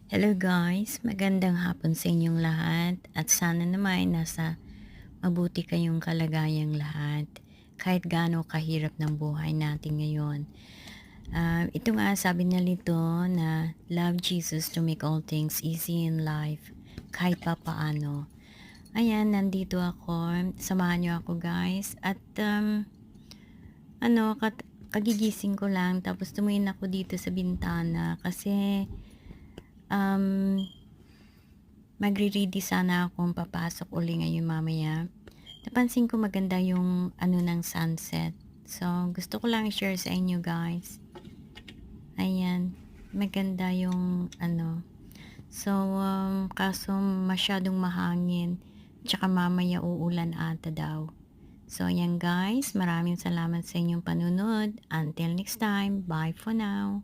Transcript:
Hello guys, magandang hapon sa inyong lahat at sana naman nasa mabuti kayong kalagayang lahat kahit gaano kahirap ng buhay natin ngayon. Ito nga sabi nito na love Jesus to make all things easy in life kahit pa paano. Ayan, nandito ako. Samahan niyo ako guys at ano, kagigising ko lang tapos tumingin ako dito sa bintana kasi um, magre-ready sana akong papasok uli ngayon mamaya. Napansin ko maganda yung ano ng sunset. So, gusto ko lang i-share sa inyo guys. Ayan, maganda yung ano. So, kaso masyadong mahangin. Tsaka mamaya uulan ata daw. So, ayan guys, maraming salamat sa inyong panunod. Until next time, bye for now.